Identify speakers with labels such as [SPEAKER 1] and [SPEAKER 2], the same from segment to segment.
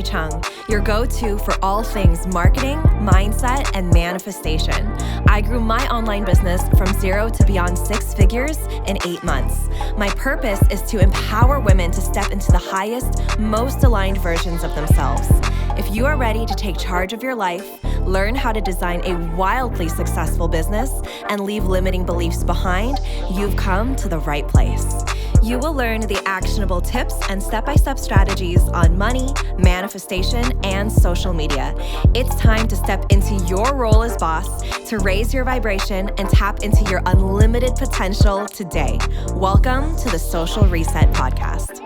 [SPEAKER 1] Chung, your go-to for all things marketing, mindset, and manifestation. I grew my online business from 0 to beyond 6 figures in 8 months. My purpose is to empower women to step into the highest, most aligned versions of themselves. If you are ready to take charge of your life, learn how to design a wildly successful business, and leave limiting beliefs behind, you've come to the right place. You will learn the actionable tips and step-by-step strategies on money, manifestation, and social media. It's time to step into your role as boss, to raise your vibration and tap into your unlimited potential today. Welcome to the Social Reset Podcast.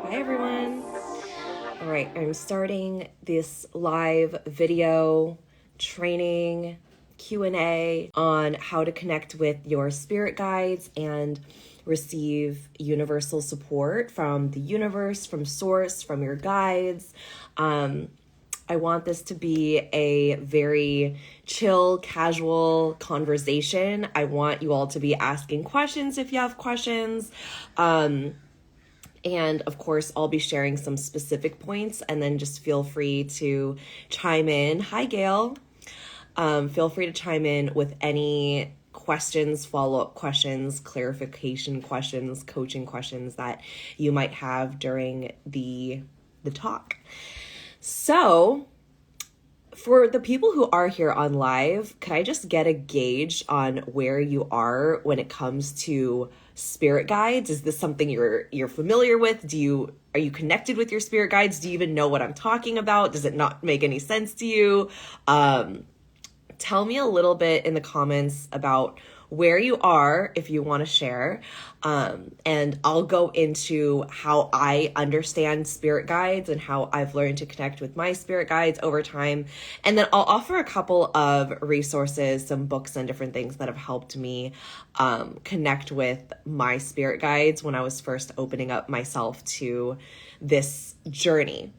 [SPEAKER 1] Hi, everyone. All right, I'm starting this live video training Q&A on how to connect with your spirit guides and receive universal support from the universe, from source, from your guides. I want this to be a very chill, casual conversation. I want you all to be asking questions if you have questions. And of course, I'll be sharing some specific points, and then just feel free to chime in. Hi, Gail. Feel free to chime in with any questions, follow-up questions, clarification questions, coaching questions that you might have during the talk. So, for the people who are here on live, could I just get a gauge on where you are when it comes to spirit guides? Is this something you're familiar with? Are you connected with your spirit guides? Do you even know what I'm talking about? Does it not make any sense to you? Tell me a little bit in the comments about where you are if you want to share. And I'll go into how I understand spirit guides and how I've learned to connect with my spirit guides over time. And then I'll offer a couple of resources, some books and different things that have helped me connect with my spirit guides when I was first opening up myself to this journey.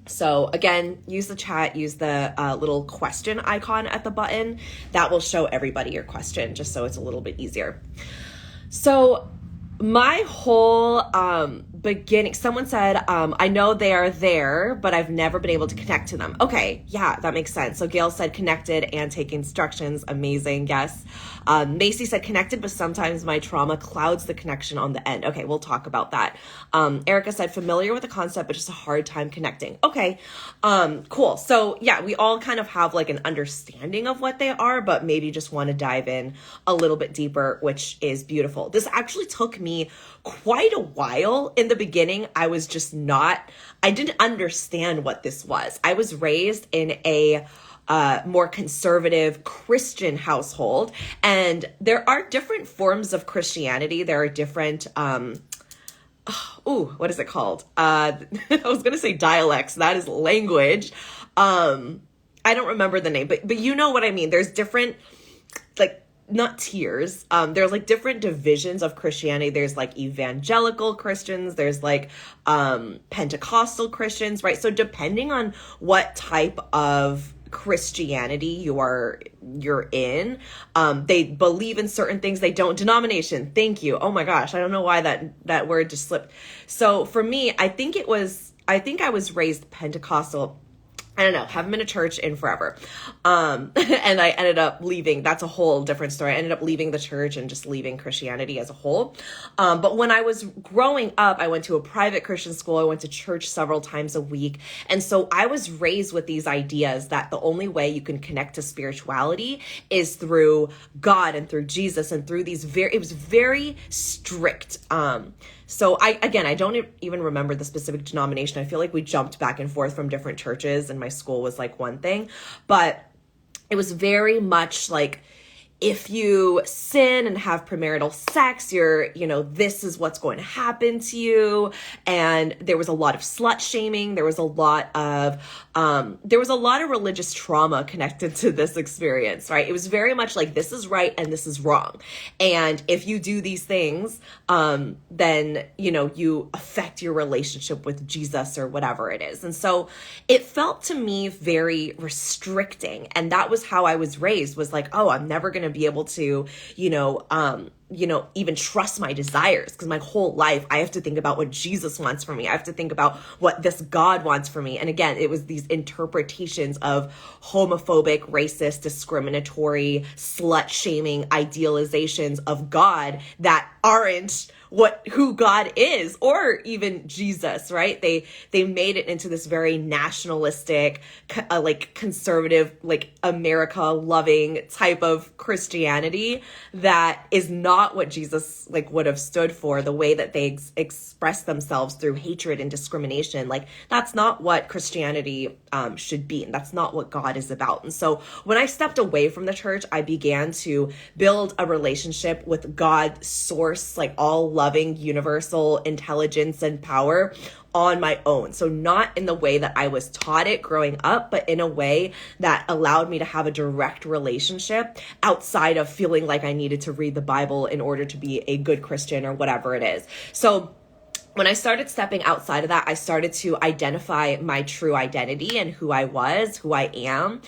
[SPEAKER 1] So again, use the chat, use the little question icon at the button. That will show everybody your question, just so it's a little bit easier. So my whole beginning, someone said, I know they are there, but I've never been able to connect to them. Okay, yeah, that makes sense. So Gail said connected and take instructions. Amazing, yes. Macy said connected, but sometimes my trauma clouds the connection on the end. Okay, we'll talk about that. Erica said familiar with the concept, but just a hard time connecting. Okay, cool. So yeah, we all kind of have like an understanding of what they are, but maybe just want to dive in a little bit deeper, which is beautiful. This actually took me quite a while. In the beginning, I didn't understand what this was. I was raised in a more conservative Christian household, and there are different forms of Christianity. There are different, what is it called? I was going to say dialects. That is language. I don't remember the name, but you know what I mean. There's different, like, not tiers. There's like different divisions of Christianity. There's like evangelical Christians. There's like Pentecostal Christians, right? So depending on what type of Christianity you're in, they believe in certain things. They don't. Denomination. Thank you. Oh my gosh. I don't know why that word just slipped. So for me, I think I was raised Pentecostal. I don't know, haven't been to church in forever. And I ended up leaving. That's a whole different story. I ended up leaving the church and just leaving Christianity as a whole. But when I was growing up, I went to a private Christian school. I went to church several times a week. And so I was raised with these ideas that the only way you can connect to spirituality is through God and through Jesus and through it was very strict. So I don't even remember the specific denomination. I feel like we jumped back and forth from different churches, and my school was like one thing, but it was very much like, if you sin and have premarital sex, this is what's going to happen to you. And there was a lot of slut shaming. There was a lot of religious trauma connected to this experience, right? It was very much like, this is right and this is wrong. And if you do these things, then, you affect your relationship with Jesus or whatever it is. And so it felt to me very restricting. And that was how I was raised, was like, oh, I'm never going to be able to, even trust my desires, because my whole life I have to think about what Jesus wants for me. I have to think about what this God wants for me. And again, it was these interpretations of homophobic, racist, discriminatory, slut-shaming idealizations of God that aren't who God is, or even Jesus, right? They made it into this very nationalistic, like conservative, like America loving type of Christianity that is not what Jesus like would have stood for. The way that they express themselves through hatred and discrimination, like that's not what Christianity should be, and that's not what God is about. And so when I stepped away from the church, I began to build a relationship with God, source, like all loving, universal intelligence and power on my own. So not in the way that I was taught it growing up, but in a way that allowed me to have a direct relationship outside of feeling like I needed to read the Bible in order to be a good Christian or whatever it is. So when I started stepping outside of that, I started to identify my true identity and who I was, who I am.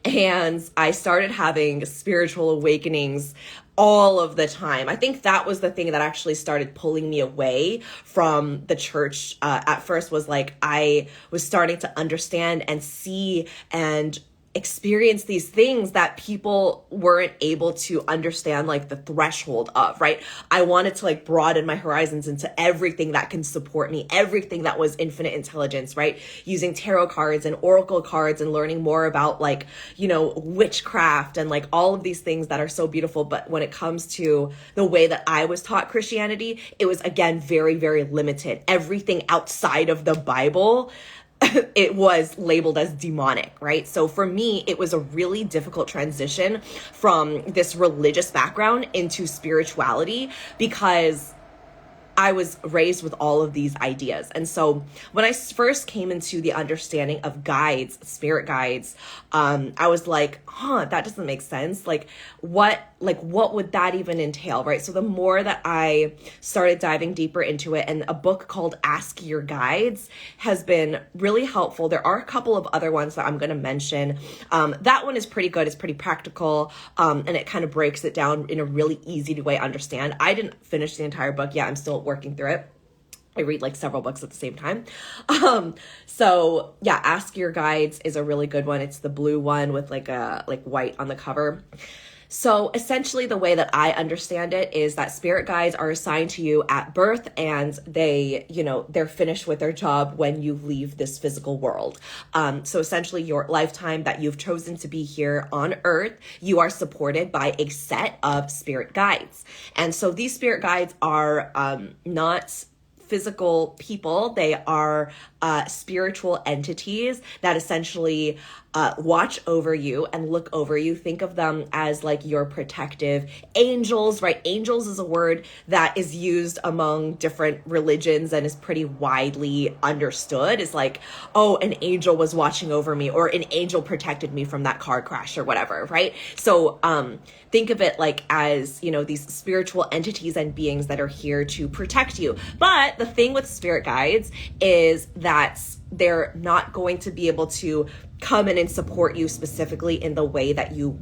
[SPEAKER 1] And I started having spiritual awakenings all of the time. I think that was the thing that actually started pulling me away from the church. At first was like, I was starting to understand and see and experience these things that people weren't able to understand, like the threshold of, right? I wanted to like broaden my horizons into everything that can support me, everything that was infinite intelligence, right? Using tarot cards and oracle cards and learning more about like, witchcraft and like all of these things that are so beautiful. But when it comes to the way that I was taught Christianity, it was again, very, very limited. Everything outside of the Bible it was labeled as demonic, right? So for me, it was a really difficult transition from this religious background into spirituality because I was raised with all of these ideas. And so when I first came into the understanding of guides, spirit guides, I was like, that doesn't make sense. What would that even entail, right? So the more that I started diving deeper into it, and a book called Ask Your Guides has been really helpful. There are a couple of other ones that I'm going to mention. That one is pretty good. It's pretty practical. And it kind of breaks it down in a really easy to way understand. I didn't finish the entire book yet. I'm still working through it. I read like several books at the same time. So yeah, Ask Your Guides is a really good one. It's the blue one with like white on the cover. So essentially the way that I understand it is that spirit guides are assigned to you at birth, and they, they're finished with their job when you leave this physical world. So essentially your lifetime that you've chosen to be here on earth, you are supported by a set of spirit guides. And so these spirit guides are not physical people. They are spiritual entities that essentially watch over you and look over you. Think of them as like your protective angels, right? Angels is a word that is used among different religions and is pretty widely understood. It's like, oh, an angel was watching over me, or an angel protected me from that car crash or whatever, right? So think of it like as, these spiritual entities and beings that are here to protect you. But the thing with spirit guides is that they're not going to be able to come in and support you specifically in the way that you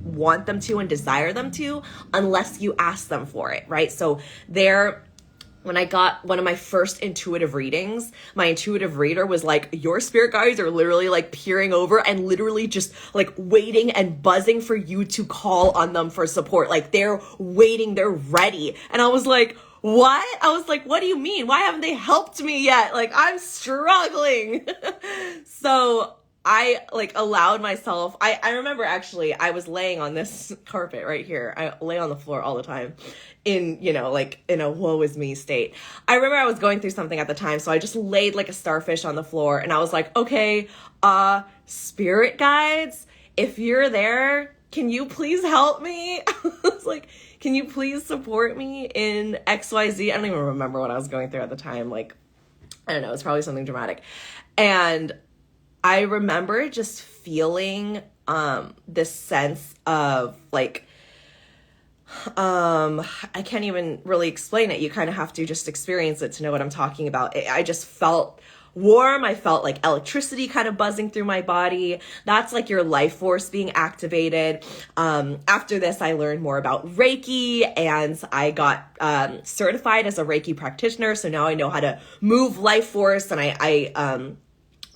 [SPEAKER 1] want them to and desire them to, unless you ask them for it, right? So when I got one of my first intuitive readings, my intuitive reader was like, your spirit guides are literally like peering over and literally just like waiting and buzzing for you to call on them for support. Like they're waiting, they're ready. And I was like, what? I was like, what do you mean? Why haven't they helped me yet? Like I'm struggling. So I allowed myself, I remember actually I was laying on this carpet right here. I lay on the floor all the time in, in a woe is me state. I remember I was going through something at the time. So I just laid like a starfish on the floor and I was like, okay, spirit guides, if you're there, can you please help me? I was like, can you please support me in XYZ? I don't even remember what I was going through at the time. I don't know. It's probably something dramatic. And I remember just feeling this sense of I can't even really explain it. You kind of have to just experience it to know what I'm talking about. I just felt warm. I felt like electricity kind of buzzing through my body. That's like your life force being activated. After this, I learned more about Reiki, and I got certified as a Reiki practitioner. So now I know how to move life force, and I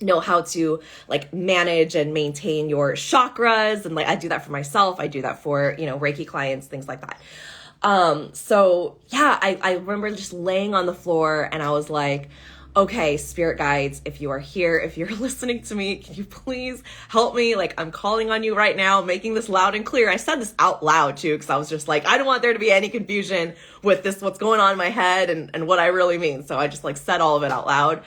[SPEAKER 1] know how to like manage and maintain your chakras. And like, I do that for myself. I do that for, Reiki clients, things like that. So yeah, I remember just laying on the floor and I was like, okay, spirit guides, if you are here, if you're listening to me, can you please help me? Like, I'm calling on you right now, making this loud and clear. I said this out loud too, because I was just like, I don't want there to be any confusion with this, what's going on in my head and what I really mean. So I just like said all of it out loud.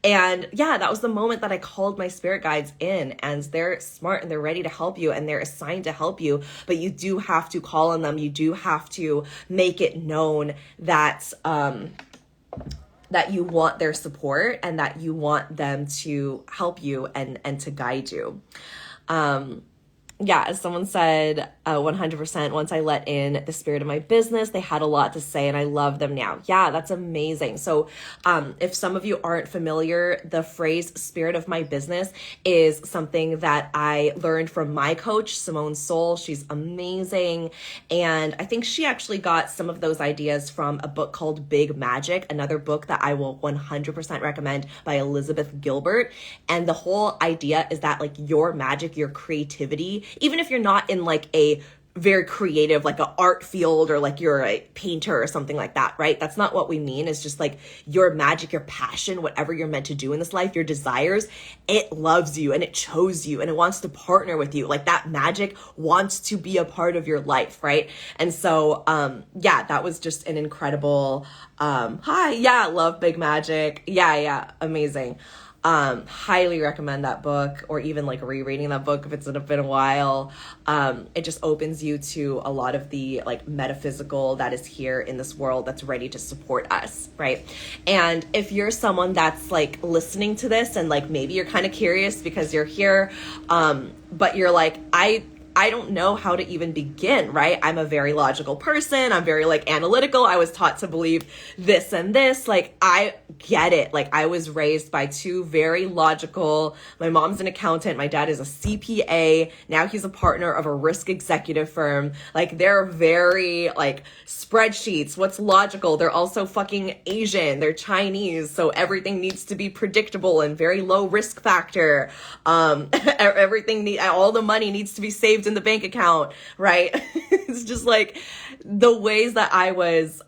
[SPEAKER 1] And yeah, that was the moment that I called my spirit guides in, and they're smart and they're ready to help you and they're assigned to help you, but you do have to call on them. You do have to make it known that, that you want their support and that you want them to help you and to guide you. Yeah, as someone said, 100%, once I let in the spirit of my business, they had a lot to say and I love them now. Yeah, that's amazing. So if some of you aren't familiar, the phrase spirit of my business is something that I learned from my coach, Simone Soul. She's amazing. And I think she actually got some of those ideas from a book called Big Magic, another book that I will 100% recommend by Elizabeth Gilbert. And the whole idea is that like your magic, your creativity, even if you're not in like a very creative, like an art field or like you're a painter or something like that, right? That's not what we mean. It's just like your magic, your passion, whatever you're meant to do in this life, your desires, it loves you and it chose you and it wants to partner with you. Like that magic wants to be a part of your life, right? And so, yeah, that was just an incredible, love Big Magic. Yeah, amazing. Highly recommend that book, or even like rereading that book if it's been a while. It just opens you to a lot of the like metaphysical that is here in this world that's ready to support us, right? And if you're someone that's like listening to this and like maybe you're kind of curious because you're here, but you're like, I don't know how to even begin, right? I'm a very logical person. I'm very like analytical. I was taught to believe this and this. Like, I get it. Like, I was raised by two very logical, my mom's an accountant. My dad is a CPA. Now he's a partner of a risk executive firm. Like, they're very like spreadsheets. What's logical? They're also fucking Asian. They're Chinese. So everything needs to be predictable and very low risk factor. Everything, all the money needs to be saved in the bank account, right? It's just like the ways that I was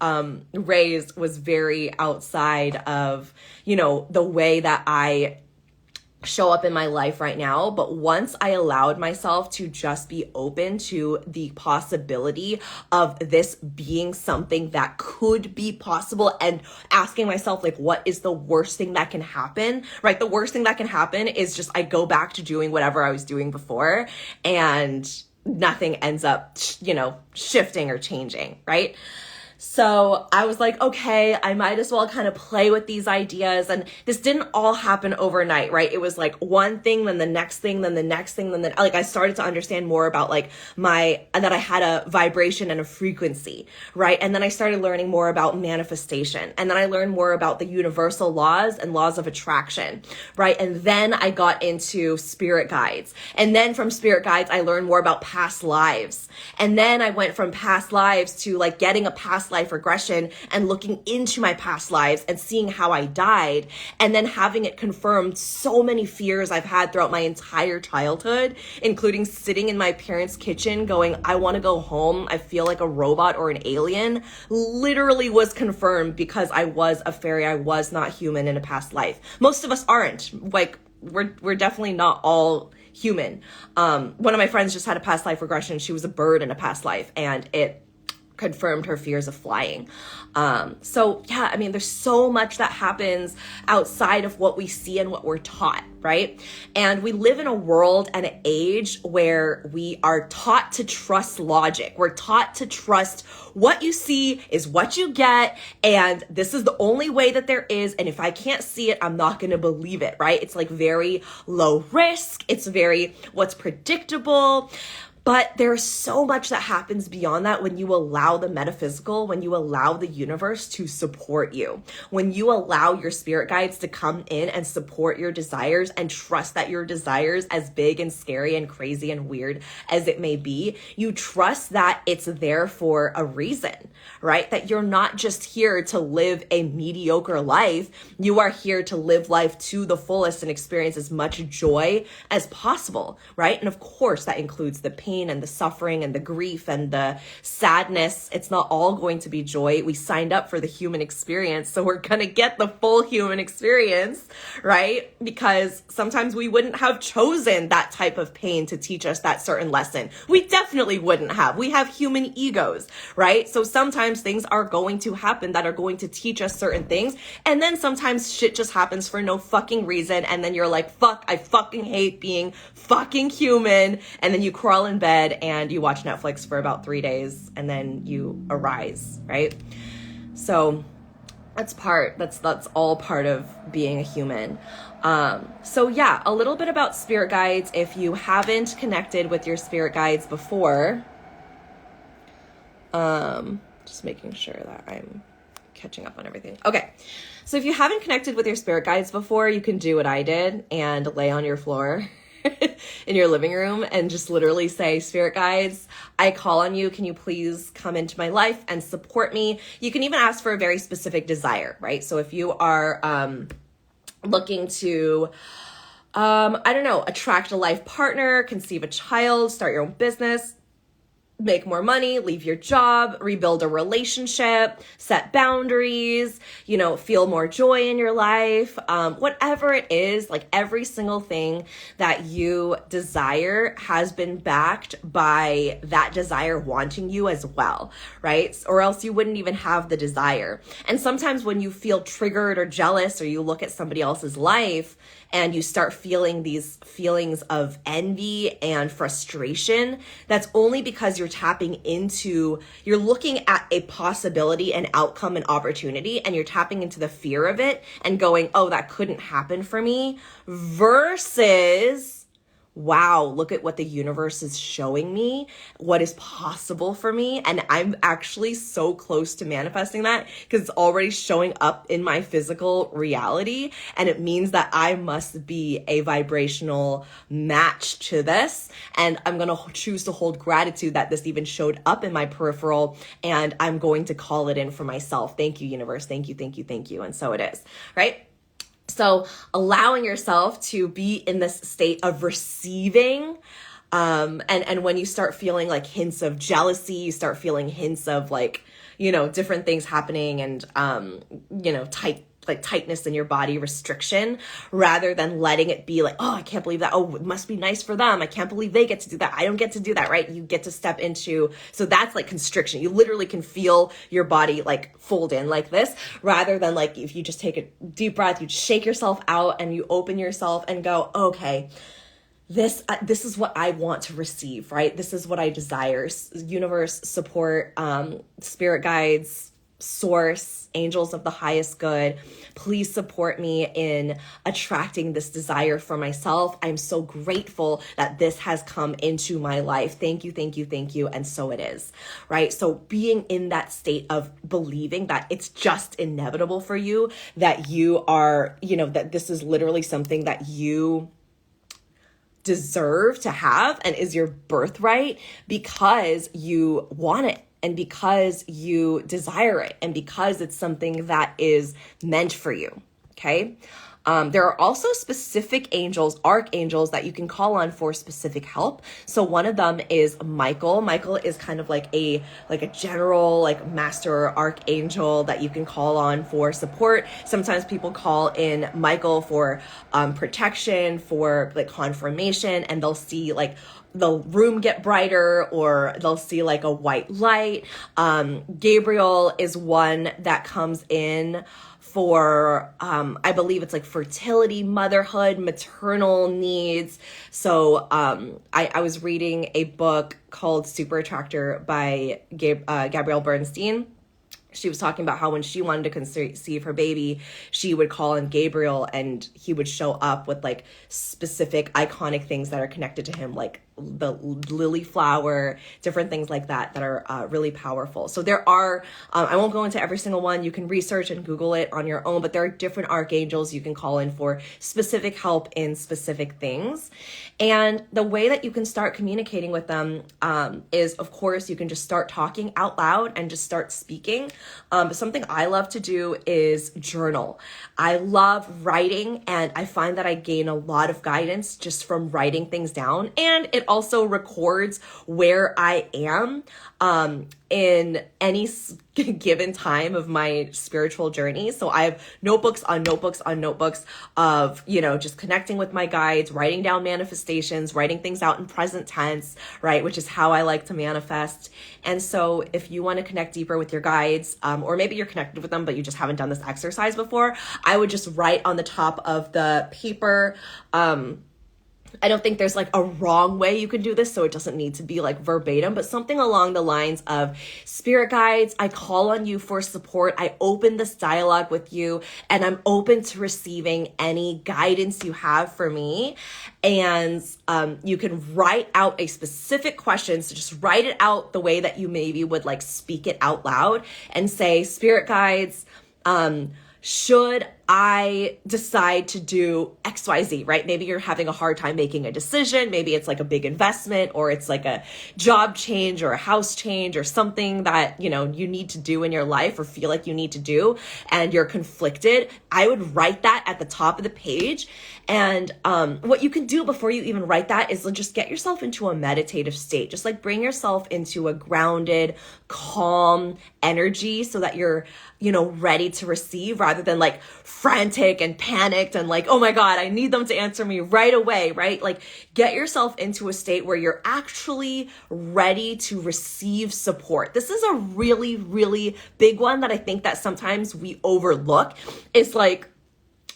[SPEAKER 1] raised was very outside of, the way that I show up in my life right now. But once I allowed myself to just be open to the possibility of this being something that could be possible and asking myself, like, what is the worst thing that can happen, right? The worst thing that can happen is just I go back to doing whatever I was doing before and nothing ends up, shifting or changing, right? So I was like, okay, I might as well kind of play with these ideas. And this didn't all happen overnight, right? It was like one thing, then the next thing, then the next thing, then like I started to understand more about like that I had a vibration and a frequency, right? And then I started learning more about manifestation. And then I learned more about the universal laws and laws of attraction, right? And then I got into spirit guides. And then from spirit guides, I learned more about past lives. And then I went from past lives to like getting a past life regression and looking into my past lives and seeing how I died, and then having it confirmed so many fears I've had throughout my entire childhood, including sitting in my parents' kitchen going, I want to go home. I feel like a robot or an alien, literally was confirmed because I was a fairy. I was not human in a past life. Most of us aren't. Like, we're definitely not all human. One of my friends just had a past life regression. She was a bird in a past life, and it confirmed her fears of flying. So yeah, I mean, there's so much that happens outside of what we see and what we're taught, right? And we live in a world and an age where we are taught to trust logic. We're taught to trust what you see is what you get, and this is the only way that there is, and if I can't see it, I'm not going to believe it, right? It's like very low risk. It's very what's predictable. But there's so much that happens beyond that when you allow the metaphysical, when you allow the universe to support you, when you allow your spirit guides to come in and support your desires and trust that your desires, as big and scary and crazy and weird as it may be, you trust that it's there for a reason, right? That you're not just here to live a mediocre life. You are here to live life to the fullest and experience as much joy as possible, right? And of course, that includes the pain and the suffering and the grief and the sadness. It's not all going to be joy. We signed up for the human experience, so we're going to get the full human experience, right? Because sometimes we wouldn't have chosen that type of pain to teach us that certain lesson. We definitely wouldn't have. We have human egos, right? So sometimes things are going to happen that are going to teach us certain things. And then sometimes shit just happens for no fucking reason. And then you're like, fuck, I fucking hate being fucking human. And then you crawl in bed and you watch Netflix for about 3 days and then you arise, right? So that's all part of being a human. So yeah, a little bit about spirit guides. If you haven't connected with your spirit guides before, just making sure that I'm catching up on everything. Okay. So if you haven't connected with your spirit guides before, you can do what I did and lay on your floor in your living room and just literally say, spirit guides, I call on you. Can you please come into my life and support me? You can even ask for a very specific desire, right? So if you are looking to, attract a life partner, conceive a child, start your own business, make more money, leave your job, rebuild a relationship, set boundaries, feel more joy in your life, whatever it is, like every single thing that you desire has been backed by that desire wanting you as well, right? Or else you wouldn't even have the desire. And sometimes when you feel triggered or jealous, or you look at somebody else's life and you start feeling these feelings of envy and frustration, that's only because you're looking at a possibility, an outcome, an opportunity, and you're tapping into the fear of it and going, oh, that couldn't happen for me, versus, wow, look at what the universe is showing me, what is possible for me. And I'm actually so close to manifesting that because it's already showing up in my physical reality. And it means that I must be a vibrational match to this. And I'm going to choose to hold gratitude that this even showed up in my peripheral. And I'm going to call it in for myself. Thank you, universe. Thank you, thank you, thank you. And so it is, right? So allowing yourself to be in this state of receiving, and when you start feeling like hints of jealousy, you start feeling hints of like, different things happening and, tightness in your body, restriction, rather than letting it be like, oh, I can't believe that. Oh, it must be nice for them. I can't believe they get to do that. I don't get to do that, right? You get to step into, so that's like constriction. You literally can feel your body like fold in like this, rather than like, if you just take a deep breath, you just shake yourself out and you open yourself and go, okay, this is what I want to receive, right? This is what I desire. Universe, support, spirit guides, source, angels of the highest good, please support me in attracting this desire for myself. I'm so grateful that this has come into my life. Thank you, thank you, thank you. And so it is, right? So being in that state of believing that it's just inevitable for you, that you are, that this is literally something that you deserve to have and is your birthright because you want it. And because you desire it, and because it's something that is meant for you, okay? There are also specific angels, archangels, that you can call on for specific help. So one of them is Michael. Michael is kind of like a general, like master archangel that you can call on for support. Sometimes people call in Michael for protection, for like confirmation, and they'll see like the room get brighter, or they'll see like a white light. Gabriel is one that comes in for, I believe it's like fertility, motherhood, maternal needs. So I was reading a book called Super Attractor by Gabrielle Bernstein. She was talking about how when she wanted to conceive her baby, she would call in Gabriel and he would show up with like specific iconic things that are connected to him, like the lily flower, different things like that that are really powerful. So there are, I won't go into every single one. You can research and Google it on your own, but there are different archangels you can call in for specific help in specific things. And the way that you can start communicating with them is, of course, you can just start talking out loud and just start speaking. But something I love to do is journal. I love writing, and I find that I gain a lot of guidance just from writing things down. And it also records where I am in any given time of my spiritual journey. So I have notebooks on notebooks on notebooks of, just connecting with my guides, writing down manifestations, writing things out in present tense, right? Which is how I like to manifest. And so if you want to connect deeper with your guides, or maybe you're connected with them, but you just haven't done this exercise before, I would just write on the top of the paper, I don't think there's like a wrong way you can do this, so it doesn't need to be like verbatim, but something along the lines of, spirit guides, I call on you for support. I open this dialogue with you, and I'm open to receiving any guidance you have for me. And you can write out a specific question. So just write it out the way that you maybe would like speak it out loud and say, spirit guides, should I decide to do XYZ, right? Maybe you're having a hard time making a decision. Maybe it's like a big investment, or it's like a job change or a house change or something that, you need to do in your life or feel like you need to do, and you're conflicted. I would write that at the top of the page. And what you can do before you even write that is just get yourself into a meditative state. Just like bring yourself into a grounded, calm energy so that you're, ready to receive, rather than like frantic and panicked and like, oh my God, I need them to answer me right away, right? Like get yourself into a state where you're actually ready to receive support. This is a really, really big one that I think that sometimes we overlook. It's like,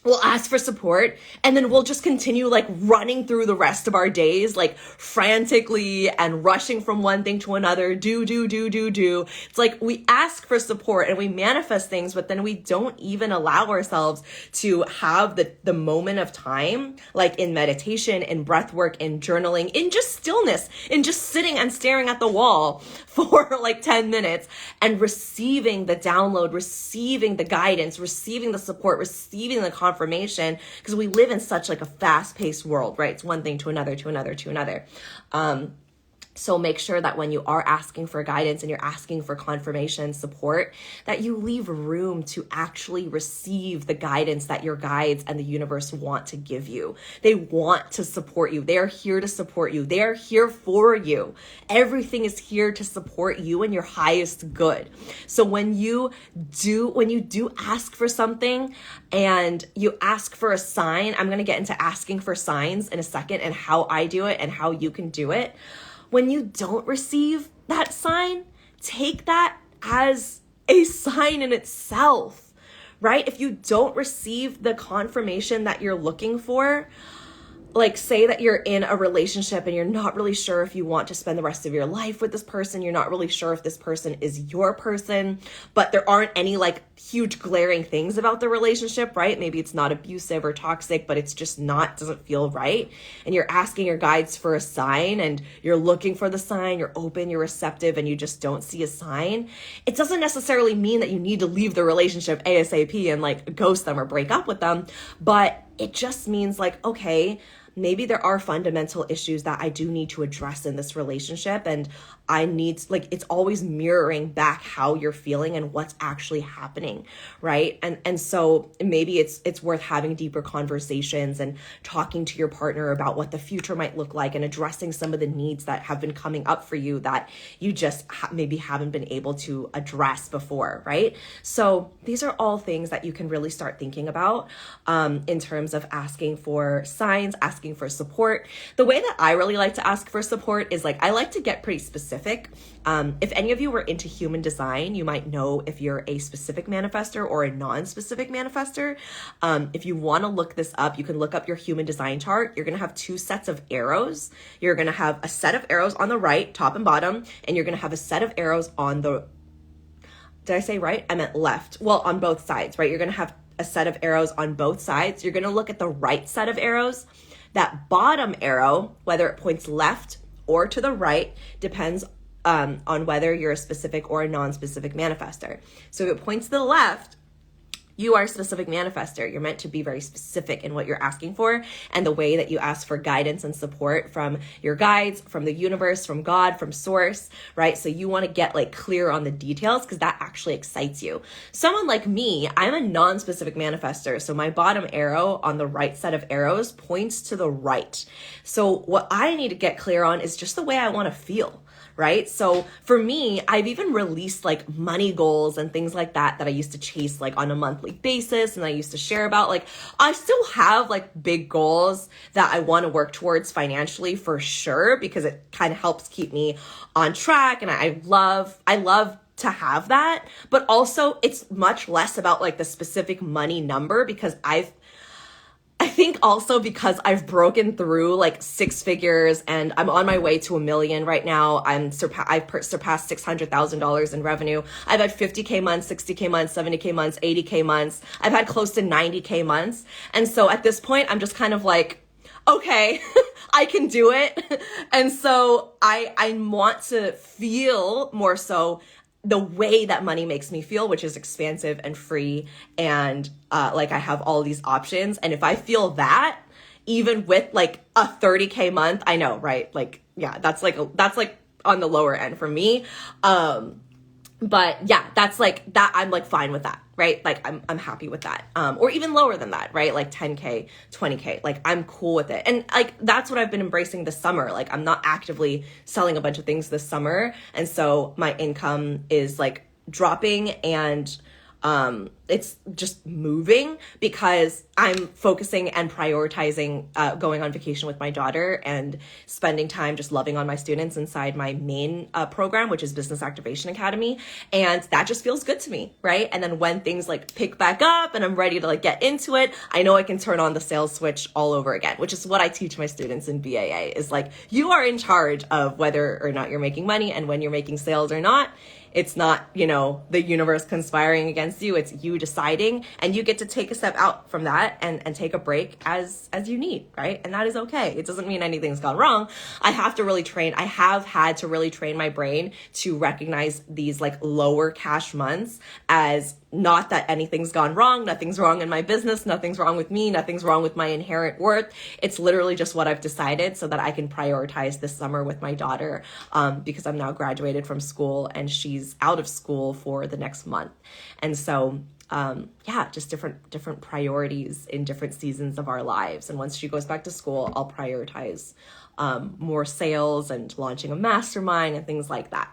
[SPEAKER 1] we'll ask for support, and then we'll just continue like running through the rest of our days, like frantically and rushing from one thing to another, do. It's like we ask for support and we manifest things, but then we don't even allow ourselves to have the moment of time, like in meditation, in breath work, in journaling, in just stillness, in just sitting and staring at the wall for like 10 minutes and receiving the download, receiving the guidance, receiving the support, receiving the confirmation, because we live in such like a fast-paced world, right? It's one thing to another, to another, to another. So make sure that when you are asking for guidance and you're asking for confirmation, support, that you leave room to actually receive the guidance that your guides and the universe want to give you. They want to support you. They are here to support you. They are here for you. Everything is here to support you and your highest good. So when you do ask for something and you ask for a sign, I'm going to get into asking for signs in a second and how I do it and how you can do it. When you don't receive that sign, take that as a sign in itself, right? If you don't receive the confirmation that you're looking for, like say that you're in a relationship and you're not really sure if you want to spend the rest of your life with this person. You're not really sure if this person is your person, but there aren't any like huge glaring things about the relationship, right? Maybe it's not abusive or toxic, but it's just doesn't feel right. And you're asking your guides for a sign and you're looking for the sign, you're open, you're receptive, and you just don't see a sign. It doesn't necessarily mean that you need to leave the relationship ASAP and like ghost them or break up with them, but it just means like, okay, maybe there are fundamental issues that I do need to address in this relationship, and I need, like, it's always mirroring back how you're feeling and what's actually happening, right? And so maybe it's worth having deeper conversations and talking to your partner about what the future might look like and addressing some of the needs that have been coming up for you that you just maybe haven't been able to address before, right? So these are all things that you can really start thinking about in terms of asking for signs, asking for support. The way that I really like to ask for support is like, I like to get pretty specific. If any of you were into human design, you might know if you're a specific manifestor or a non-specific manifestor. If you want to look this up, you can look up your human design chart. You're going to have two sets of arrows. You're going to have a set of arrows on the right, top and bottom, and you're going to have a set of arrows on the, did I say right? I meant left. Well, on both sides, right? You're going to have a set of arrows on both sides. You're going to look at the right set of arrows. That bottom arrow, whether it points left or to the right depends on whether you're a specific or a non-specific manifestor. So if it points to the left, you are a specific manifestor. You're meant to be very specific in what you're asking for and the way that you ask for guidance and support from your guides, from the universe, from God, from source, right? So you want to get like clear on the details because that actually excites you. Someone like me, I'm a non-specific manifestor. So my bottom arrow on the right set of arrows points to the right. So what I need to get clear on is just the way I want to feel. Right? So for me, I've even released like money goals and things like that I used to chase like on a monthly basis and I used to share about. Like I still have like big goals that I want to work towards financially for sure, because it kind of helps keep me on track. And I love to have that, but also it's much less about like the specific money number, because I think also because I've broken through like 6 figures and I'm on my way to $1 million right now. I've surpassed $600,000 in revenue. I've had 50K months, 60K months, 70K months, 80K months. I've had close to 90K months. And so at this point, I'm just kind of like, okay, I can do it. And so I want to feel more so the way that money makes me feel, which is expansive and free, and like I have all these options. And if I feel that, even with like a 30K month, I know, right? Like, yeah, that's like on the lower end for me. But yeah, that's like that. I'm like fine with that, right? Like I'm happy with that. Or even lower than that, right? Like 10K, 20K, like I'm cool with it. And like, that's what I've been embracing this summer. Like I'm not actively selling a bunch of things this summer. And so my income is like dropping, and it's just moving because I'm focusing and prioritizing going on vacation with my daughter and spending time just loving on my students inside my main program, which is Business Activation Academy. And that just feels good to me, right? And then when things like pick back up and I'm ready to like get into it, I know I can turn on the sales switch all over again, which is what I teach my students in BAA, is like, you are in charge of whether or not you're making money and when you're making sales or not. It's not, you know, the universe conspiring against you. It's you deciding, and you get to take a step out from that and take a break as you need, right? And that is okay. It doesn't mean anything's gone wrong. I have had to really train my brain to recognize these like lower cash months as not that anything's gone wrong. Nothing's wrong in my business. Nothing's wrong with me. Nothing's wrong with my inherent worth. It's literally just what I've decided so that I can prioritize this summer with my daughter, because I'm now graduated from school and she's out of school for the next month. And so, yeah, just different priorities in different seasons of our lives. And once she goes back to school, I'll prioritize more sales and launching a mastermind and things like that.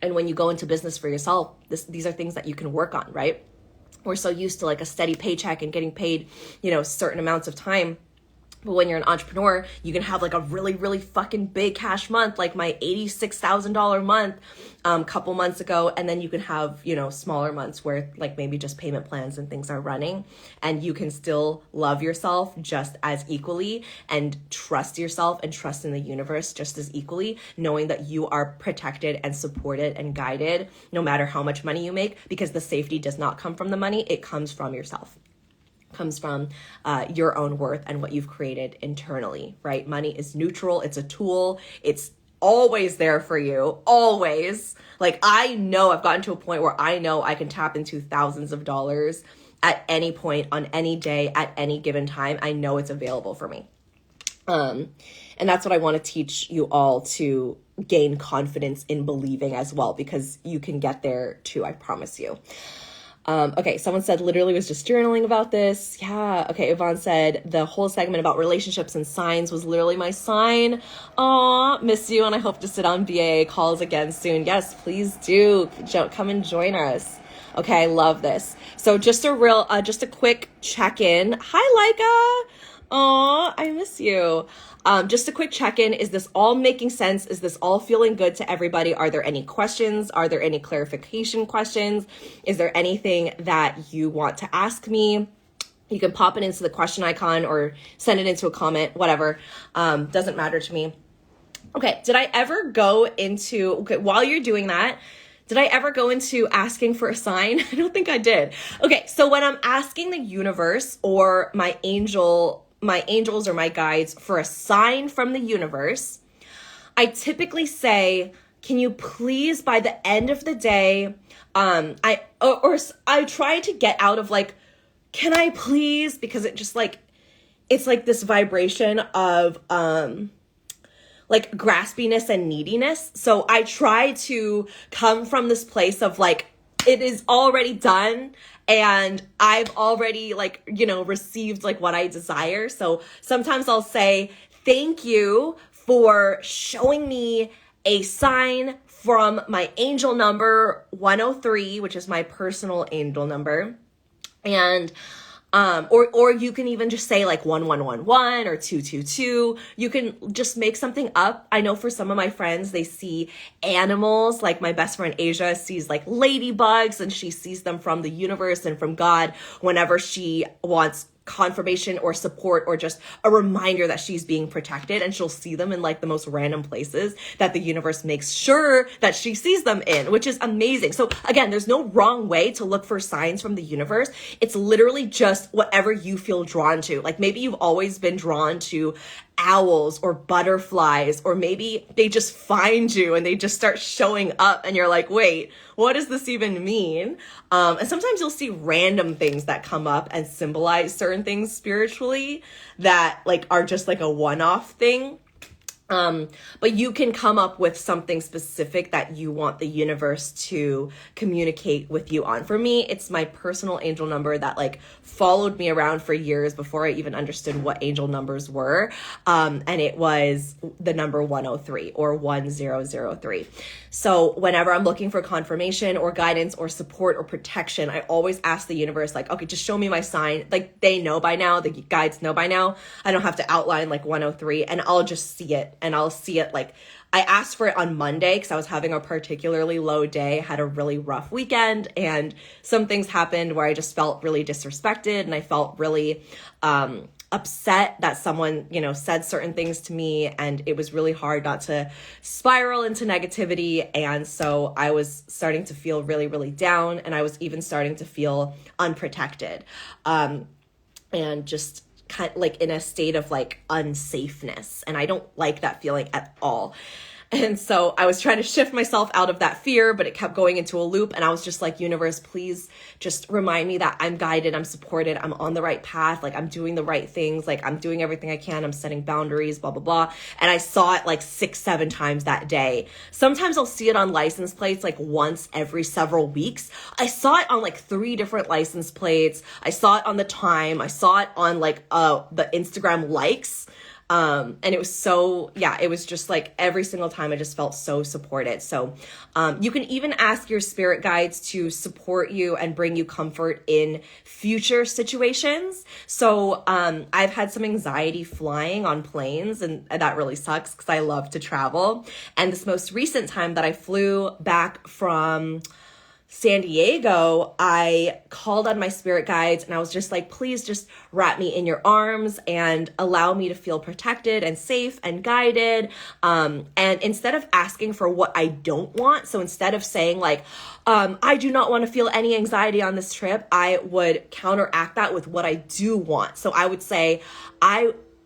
[SPEAKER 1] And when you go into business for yourself, these are things that you can work on, right? We're so used to like a steady paycheck and getting paid, you know, certain amounts of time. But when you're an entrepreneur, you can have like a really, really fucking big cash month, like my $86,000 month couple months ago. And then you can have, you know, smaller months where like maybe just payment plans and things are running, and you can still love yourself just as equally and trust yourself and trust in the universe just as equally, knowing that you are protected and supported and guided no matter how much money you make, because the safety does not come from the money. It comes from yourself. Comes from your own worth and what you've created internally, right? Money is neutral. It's a tool. It's always there for you, always. Like I know I've gotten to a point where I know I can tap into thousands of dollars at any point on any day at any given time. I know it's available for me. And that's what I want to teach you all, to gain confidence in believing as well, because you can get there too, I promise you. Okay, someone said literally was just journaling about this. Yeah, okay, Yvonne said the whole segment about relationships and signs was literally my sign. Aw, miss you, and I hope to sit on BAA calls again soon. Yes, please do. Come and join us. Okay, I love this. So just a quick check-in. Hi, Leica. Aw, I miss you. Just a quick check-in. Is this all making sense? Is this all feeling good to everybody? Are there any questions? Are there any clarification questions? Is there anything that you want to ask me? You can pop it into the question icon or send it into a comment, whatever. Doesn't matter to me. Okay, did I ever go into, while you're doing that, did I ever go into asking for a sign? I don't think I did. Okay, so when I'm asking the universe or my angel my angels or my guides for a sign from the universe, I typically say, can you please, by the end of the day, I try to get out of like, can I please, because it just like, it's like this vibration of like graspiness and neediness. So I try to come from this place of like, it is already done and I've already like, received like what I desire. So sometimes I'll say, thank you for showing me a sign from my angel number 103, which is my personal angel number. And or you can even just say like 1111 or 222. You can just make something up. I know for some of my friends, they see animals. Like my best friend Asia sees like ladybugs, and she sees them from the universe and from God whenever she wants confirmation or support or just a reminder that she's being protected, and she'll see them in like the most random places that the universe makes sure that she sees them in, which is amazing. So again, there's no wrong way to look for signs from the universe. It's literally just whatever you feel drawn to. Like maybe you've always been drawn to owls or butterflies, or maybe they just find you and they just start showing up and you're like, wait, what does this even mean? And sometimes you'll see random things that come up and symbolize certain things spiritually that like are just like a one-off thing. But you can come up with something specific that you want the universe to communicate with you on. For me, it's my personal angel number that like followed me around for years before I even understood what angel numbers were. And it was the number 103 or 1003. So whenever I'm looking for confirmation or guidance or support or protection, I always ask the universe, like, okay, just show me my sign. Like they know by now, the guides know by now. I don't have to outline like 103, and I'll just see it. And I'll see it like, I asked for it on Monday because I was having a particularly low day, had a really rough weekend, and some things happened where I just felt really disrespected, and I felt really upset that someone, said certain things to me, and it was really hard not to spiral into negativity. And so I was starting to feel really, really down, and I was even starting to feel unprotected, and just kind of like in a state of like unsafeness. And I don't like that feeling at all. And so I was trying to shift myself out of that fear, but it kept going into a loop. And I was just like, universe, please just remind me that I'm guided, I'm supported, I'm on the right path. Like I'm doing the right things. Like I'm doing everything I can. I'm setting boundaries, blah, blah, blah. And I saw it like 6-7 times that day. Sometimes I'll see it on license plates like once every several weeks. I saw it on like 3 different license plates. I saw it on the time. I saw it on like the Instagram likes. And it was so, it was just like every single time I just felt so supported. So, you can even ask your spirit guides to support you and bring you comfort in future situations. So, I've had some anxiety flying on planes, and that really sucks because I love to travel. And this most recent time that I flew back from San Diego, I called on my spirit guides and I was just like, please just wrap me in your arms and allow me to feel protected and safe and guided. And instead of asking for what I don't want, so instead of saying like, I do not want to feel any anxiety on this trip, I would counteract that with what I do want. So I would say,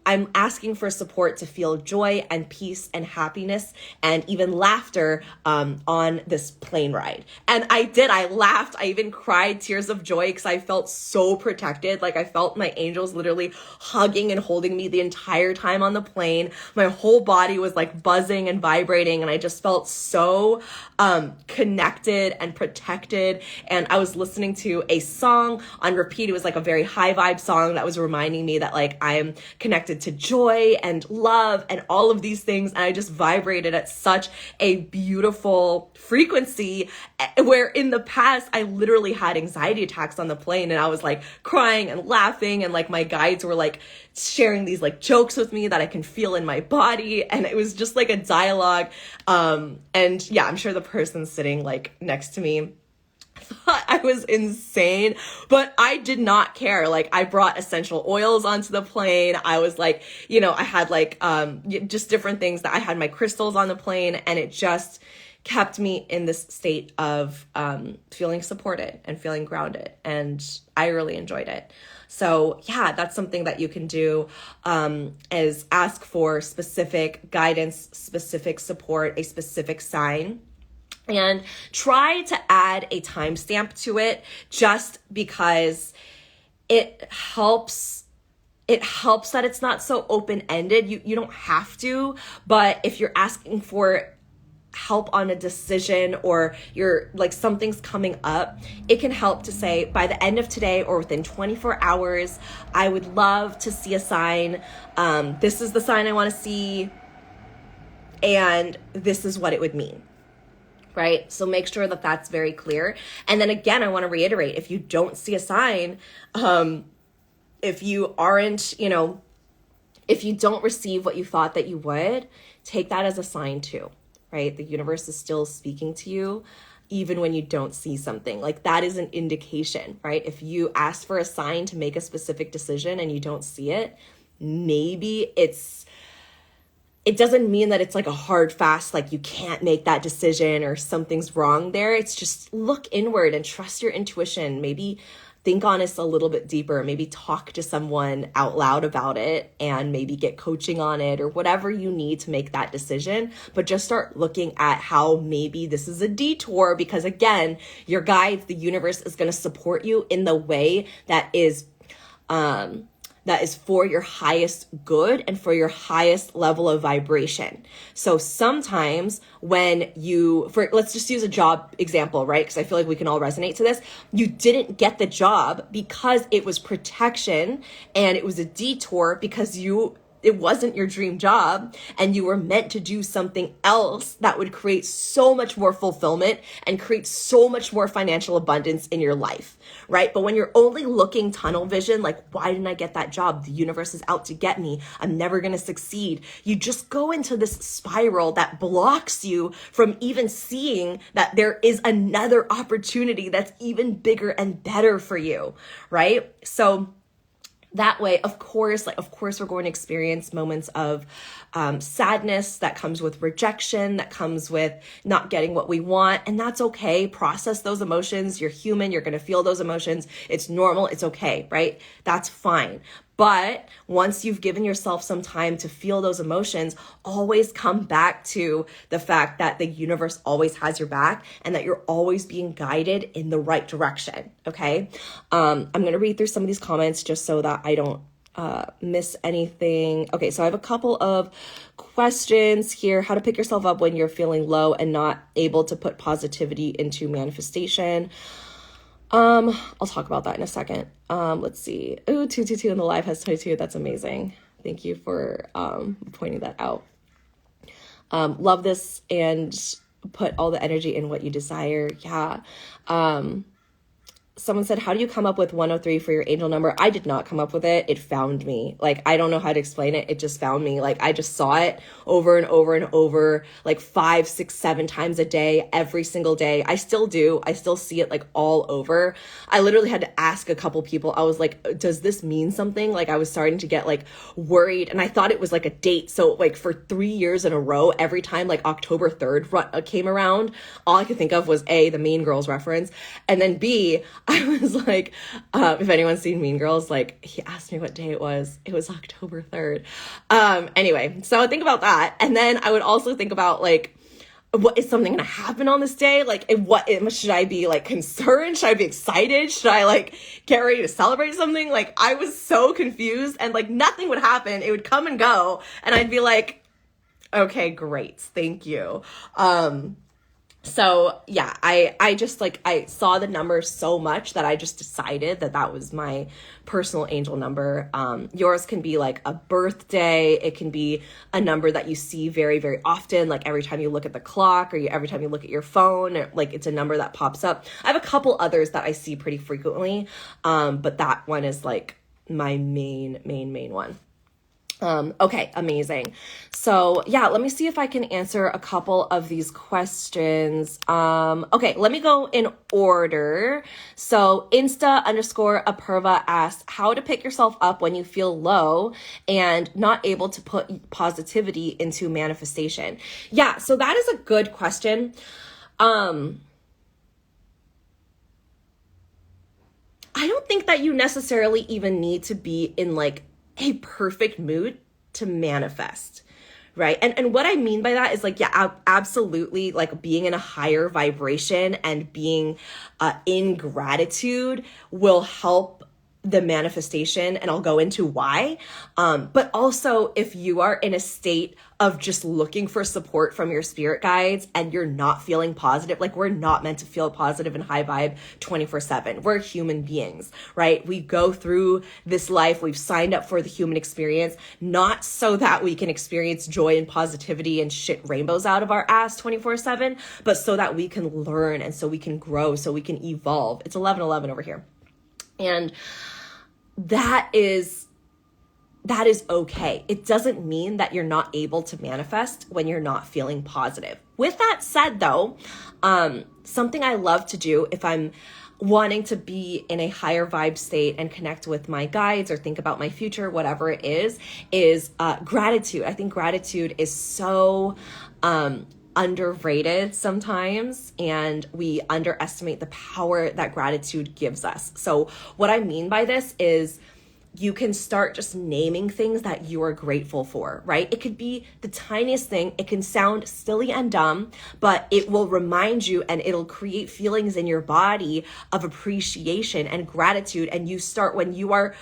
[SPEAKER 1] I'm asking for support to feel joy and peace and happiness and even laughter on this plane ride. And I did. I laughed. I even cried tears of joy because I felt so protected. Like I felt my angels literally hugging and holding me the entire time on the plane. My whole body was like buzzing and vibrating, and I just felt so connected and protected. And I was listening to a song on repeat. It was like a very high vibe song that was reminding me that like I am connected to joy and love and all of these things. And I just vibrated at such a beautiful frequency, where in the past I literally had anxiety attacks on the plane, and I was like crying and laughing, and like my guides were like sharing these like jokes with me that I can feel in my body. And it was just like a dialogue. And yeah, I'm sure the person sitting like next to me thought I was insane, but I did not care. Like I brought essential oils onto the plane. I was like, I had like just different things that I had my crystals on the plane, and it just kept me in this state of feeling supported and feeling grounded. And I really enjoyed it. So yeah, that's something that you can do, is ask for specific guidance, specific support, a specific sign. And try to add a timestamp to it, just because it helps that it's not so open-ended. You don't have to, but if you're asking for help on a decision, or you're like something's coming up, it can help to say, by the end of today or within 24 hours, I would love to see a sign. This is the sign I want to see, and this is what it would mean. Right? So make sure that that's very clear. And then again, I want to reiterate, if you don't see a sign, if you aren't, if you don't receive what you thought that you would, take that as a sign too, right? The universe is still speaking to you, even when you don't see something. Like, that is an indication, right? If you ask for a sign to make a specific decision and you don't see it, maybe it doesn't mean that it's like a hard, fast, like you can't make that decision or something's wrong there. It's just look inward and trust your intuition. Maybe think on this a little bit deeper. Maybe talk to someone out loud about it, and maybe get coaching on it, or whatever you need to make that decision. But just start looking at how maybe this is a detour, because again, your guides, the universe, is going to support you in the way that is for your highest good and for your highest level of vibration. So sometimes when let's just use a job example, right? Because I feel like we can all resonate to this. You didn't get the job because it was protection, and it was a detour because it wasn't your dream job, and you were meant to do something else that would create so much more fulfillment and create so much more financial abundance in your life, right? But when you're only looking tunnel vision, like, why didn't I get that job? The universe is out to get me. I'm never going to succeed. You just go into this spiral that blocks you from even seeing that there is another opportunity that's even bigger and better for you, right? So that way, of course, we're going to experience moments of sadness that comes with rejection, that comes with not getting what we want. And that's okay. Process those emotions. You're human. You're going to feel those emotions. It's normal. It's okay, right? That's fine. But once you've given yourself some time to feel those emotions, always come back to the fact that the universe always has your back, and that you're always being guided in the right direction. Okay. I'm going to read through some of these comments just so that I don't miss anything. Okay. So I have a couple of questions here. How to pick yourself up when you're feeling low and not able to put positivity into manifestation. I'll talk about that in a second. Let's see. Ooh, 222 in the live has 22. That's amazing. Thank you for pointing that out. Love this, and put all the energy in what you desire. Yeah. Someone said, how do you come up with 103 for your angel number? I did not come up with it. It found me. Like, I don't know how to explain it. It just found me. Like, I just saw it over and over and over, like 5, 6, 7 times a day, every single day. I still do. I still see it like all over. I literally had to ask a couple people. I was like, does this mean something? Like, I was starting to get like worried, and I thought it was like a date. So like for 3 years in a row, every time like October 3rd came around, all I could think of was A, the Mean Girls reference, and then B, I was like, if anyone's seen Mean Girls, like, he asked me what day it was. It was October 3rd. Anyway, so I would think about that. And then I would also think about like, what is something going to happen on this day? Like, should I be like concerned? Should I be excited? Should I like get ready to celebrate something? Like, I was so confused, and like nothing would happen. It would come and go, and I'd be like, okay, great. Thank you. So yeah, I just like, I saw the number so much that I just decided that that was my personal angel number. Yours can be like a birthday. It can be a number that you see very, very often. Like every time you look at the clock, or every time you look at your phone, or, like, it's a number that pops up. I have a couple others that I see pretty frequently. But that one is like my main one. Okay, amazing. So yeah, let me see if I can answer a couple of these questions. Okay, let me go in order. So Insta_Apurva asks how to pick yourself up when you feel low and not able to put positivity into manifestation. Yeah, so that is a good question. I don't think that you necessarily even need to be in like a perfect mood to manifest, right? And what I mean by that is like, yeah, absolutely, like being in a higher vibration and being in gratitude will help the manifestation, and I'll go into why. But also if you are in a state of just looking for support from your spirit guides and you're not feeling positive, like we're not meant to feel positive and high vibe 24/7. We're human beings, right? We go through this life. We've signed up for the human experience, not so that we can experience joy and positivity and shit rainbows out of our ass 24/7, but so that we can learn and so we can grow, so we can evolve. It's 11:11 over here. And that is okay. It doesn't mean that you're not able to manifest when you're not feeling positive. With that said though, something I love to do if I'm wanting to be in a higher vibe state and connect with my guides or think about my future, whatever it is gratitude. I think gratitude is so underrated sometimes, and we underestimate the power that gratitude gives us. So what I mean by this is you can start just naming things that you are grateful for, right? It could be the tiniest thing. It can sound silly and dumb, but it will remind you and it'll create feelings in your body of appreciation and gratitude. And you start when you are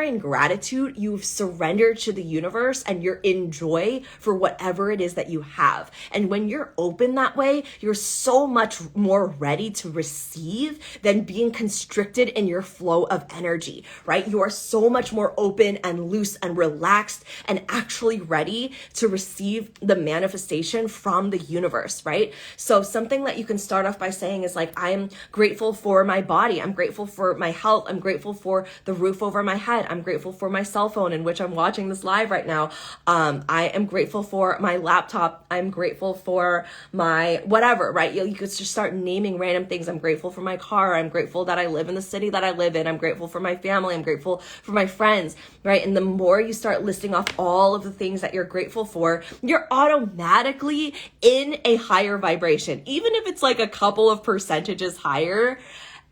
[SPEAKER 1] in gratitude, you've surrendered to the universe and you're in joy for whatever it is that you have. And when you're open that way, you're so much more ready to receive than being constricted in your flow of energy, right? You are so much more open and loose and relaxed and actually ready to receive the manifestation from the universe, right? So something that you can start off by saying is like, I'm grateful for my body. I'm grateful for my health. I'm grateful for the roof over my head. I'm grateful for my cell phone in which I'm watching this live right now. I am grateful for my laptop. I'm grateful for my whatever, right? You could just start naming random things. I'm grateful for my car. I'm grateful that I live in the city that I live in. I'm grateful for my family. I'm grateful for my friends, right? And the more you start listing off all of the things that you're grateful for, you're automatically in a higher vibration, even if it's like a couple of percentages higher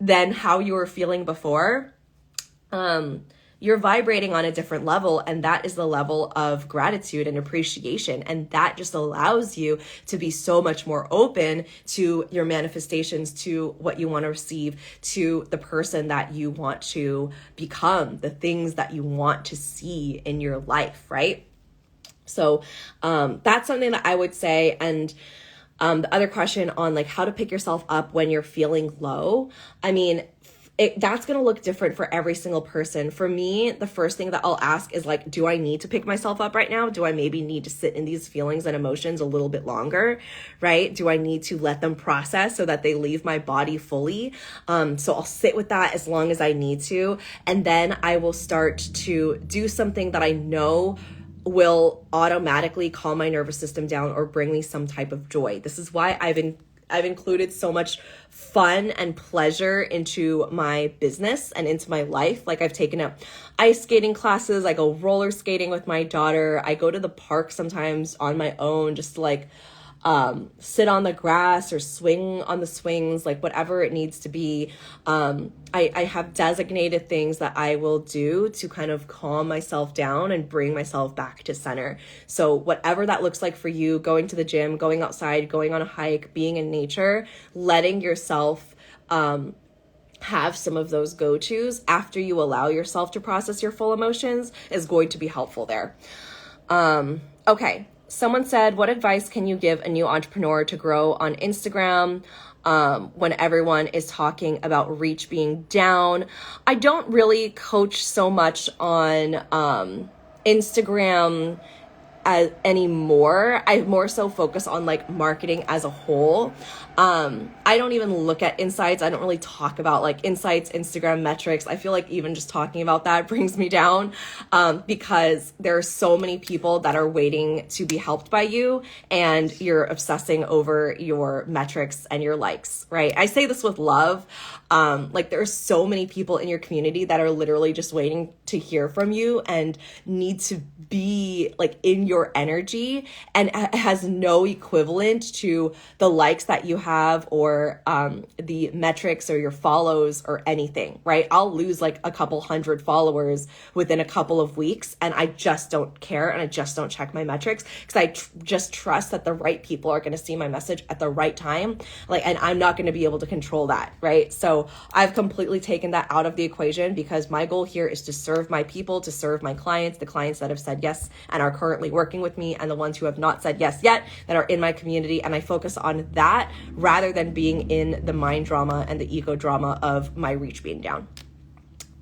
[SPEAKER 1] than how you were feeling before. You're vibrating on a different level, and that is the level of gratitude and appreciation. And that just allows you to be so much more open to your manifestations, to what you want to receive, to the person that you want to become, the things that you want to see in your life, right? So that's something that I would say. And the other question on like how to pick yourself up when you're feeling low, I mean, that's going to look different for every single person. For me, the first thing that I'll ask is like, do I need to pick myself up right now? Do I maybe need to sit in these feelings and emotions a little bit longer, right? Do I need to let them process so that they leave my body fully? So I'll sit with that as long as I need to. And then I will start to do something that I know will automatically calm my nervous system down or bring me some type of joy. This is why I've included so much fun and pleasure into my business and into my life. Like I've taken up ice skating classes. I go roller skating with my daughter. I go to the park sometimes on my own, just to like sit on the grass or swing on the swings, like whatever it needs to be. I have designated things that I will do to kind of calm myself down and bring myself back to center. So whatever that looks like for you, going to the gym, going outside, going on a hike, being in nature, letting yourself have some of those go-tos after you allow yourself to process your full emotions is going to be helpful there. Okay. Someone said, what advice can you give a new entrepreneur to grow on Instagram when everyone is talking about reach being down? I don't really coach so much on Instagram anymore. I more so focus on like marketing as a whole. I don't even look at insights. I don't really talk about like insights, Instagram metrics. I feel like even just talking about that brings me down, because there are so many people that are waiting to be helped by you, and you're obsessing over your metrics and your likes, right? I say this with love. Like there are so many people in your community that are literally just waiting to hear from you and need to be like in your energy, and it has no equivalent to the likes that you have or the metrics or your follows or anything, right? I'll lose like a couple hundred followers within a couple of weeks, and I just don't care, and I just don't check my metrics because I just trust that the right people are going to see my message at the right time, like, and I'm not going to be able to control that, right? So I've completely taken that out of the equation because my goal here is to serve my people, to serve my clients, the clients that have said yes and are currently working with me, and the ones who have not said yes yet that are in my community. And I focus on that rather than being in the mind drama and the ego drama of my reach being down.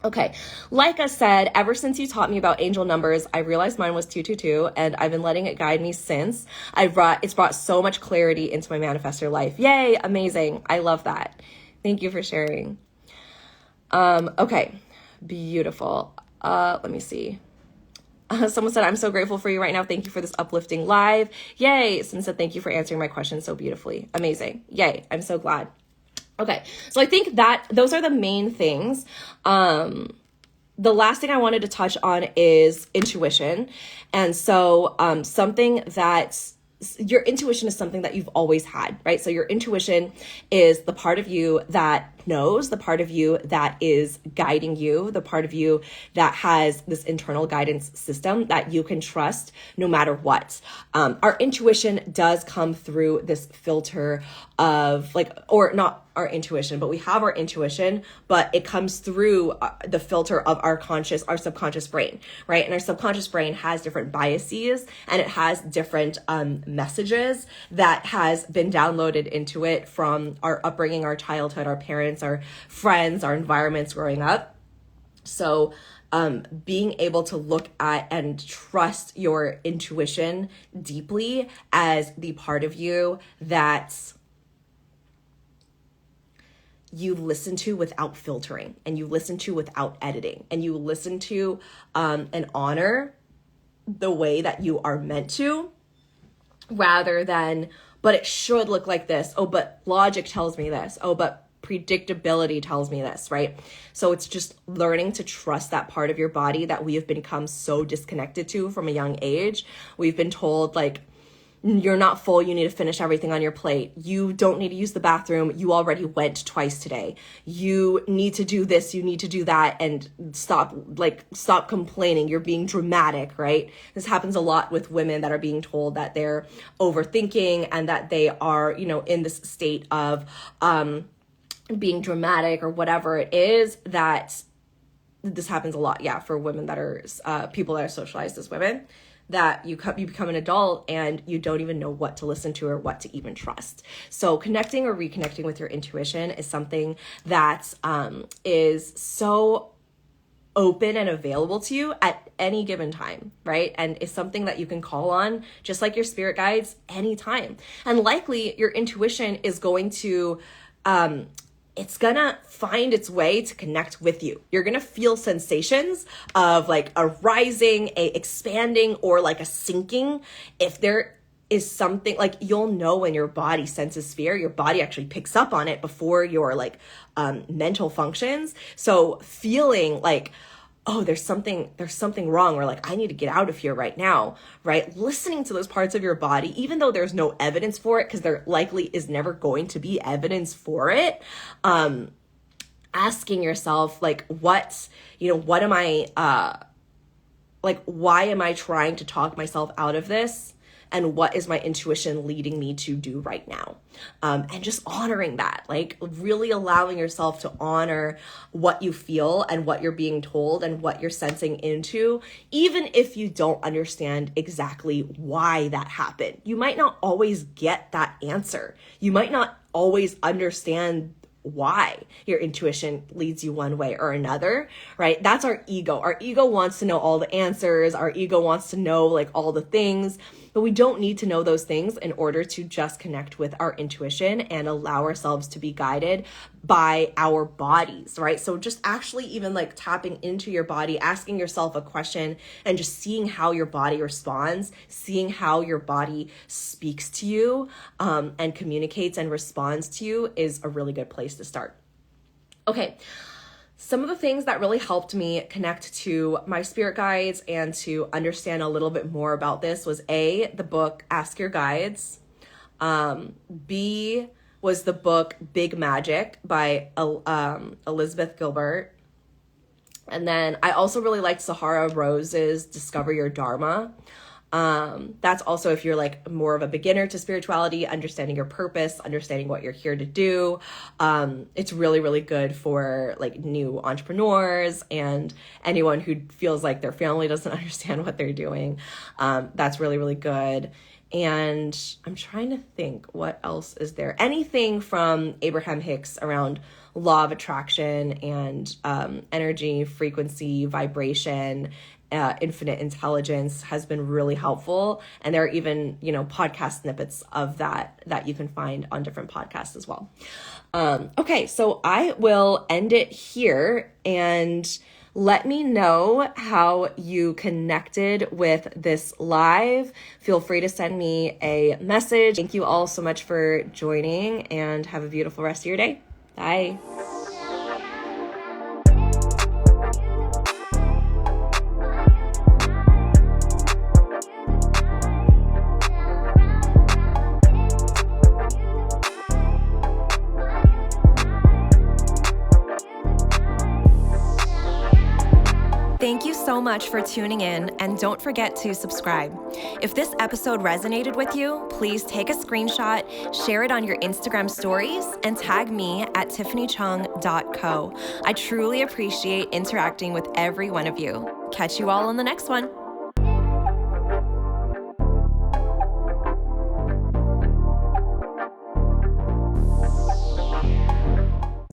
[SPEAKER 1] Okay, like I said, ever since you taught me about angel numbers, I realized mine was 222, and I've been letting it guide me since. It's brought so much clarity into my manifestor life. Yay, amazing. I love that. Thank you for sharing. Okay, beautiful. Let me see. Someone said, I'm so grateful for you right now. Thank you for this uplifting live. Yay. Someone said, thank you for answering my question so beautifully. Amazing. Yay. I'm so glad. Okay. So I think that those are the main things. The last thing I wanted to touch on is intuition. And so, something that your intuition is something that you've always had, right? So your intuition is the part of you that knows, the part of you that is guiding you, the part of you that has this internal guidance system that you can trust no matter what. Our intuition does come through this filter of like, or not our intuition, but we have our intuition, but it comes through the filter of our subconscious brain, right? And our subconscious brain has different biases, and it has different messages that has been downloaded into it from our upbringing, our childhood, our parents, our friends, our environments growing up. So being able to look at and trust your intuition deeply as the part of you that you listen to without filtering, and you listen to without editing, and you listen to and honor the way that you are meant to, rather than, but it should look like this. Oh, but logic tells me this. Oh, but predictability tells me this, right? So it's just learning to trust that part of your body that we have become so disconnected to from a young age. We've been told like, you're not full, you need to finish everything on your plate. You don't need to use the bathroom, you already went twice today. You need to do this, you need to do that, and stop complaining, you're being dramatic, right? This happens a lot with women that are being told that they're overthinking and that they are, in this state of being dramatic or whatever it is. That this happens a lot, for women that are people that are socialized as women, that you become an adult and you don't even know what to listen to or what to even trust. So connecting or reconnecting with your intuition is something that is so open and available to you at any given time, right? And it's something that you can call on, just like your spirit guides, anytime. And likely your intuition is going to it's gonna find its way to connect with you. You're gonna feel sensations of like a rising, a expanding, or like a sinking. If there is something, like, you'll know when your body senses fear, your body actually picks up on it before your like mental functions. So feeling like, oh, there's something wrong, or like, I need to get out of here right now, right? Listening to those parts of your body, even though there's no evidence for it, because there likely is never going to be evidence for it. Asking yourself, like, what am I, why am I trying to talk myself out of this? And what is my intuition leading me to do right now? And just honoring that, like really allowing yourself to honor what you feel and what you're being told and what you're sensing into, even if you don't understand exactly why that happened. You might not always get that answer. You might not always understand why your intuition leads you one way or another, right? That's our ego. Our ego wants to know all the answers. Our ego wants to know like all the things, but we don't need to know those things in order to just connect with our intuition and allow ourselves to be guided by our bodies, right? So just actually even like tapping into your body, asking yourself a question and just seeing how your body responds, seeing how your body speaks to you and communicates and responds to you is a really good place to start. Okay. Some of the things that really helped me connect to my spirit guides and to understand a little bit more about this was A, the book Ask Your Guides. B was the book Big Magic by Elizabeth Gilbert. And then I also really liked Sahara Rose's Discover Your Dharma. That's also if you're like more of a beginner to spirituality, understanding your purpose, understanding what you're here to do. It's really, really good for like new entrepreneurs and anyone who feels like their family doesn't understand what they're doing. That's really, really good. And I'm trying to think what else is there. Anything from Abraham Hicks around law of attraction and energy, frequency, vibration, infinite intelligence has been really helpful. And there are even, podcast snippets of that you can find on different podcasts as well. Okay, so I will end it here and let me know how you connected with this live. Feel free to send me a message. Thank you all so much for joining and have a beautiful rest of your day. Bye. Thank you so much for tuning in, and don't forget to subscribe. If this episode resonated with you, please take a screenshot, share it on your Instagram stories, and tag me at tiffanychung.co. I truly appreciate interacting with every one of you. Catch you all on the next one.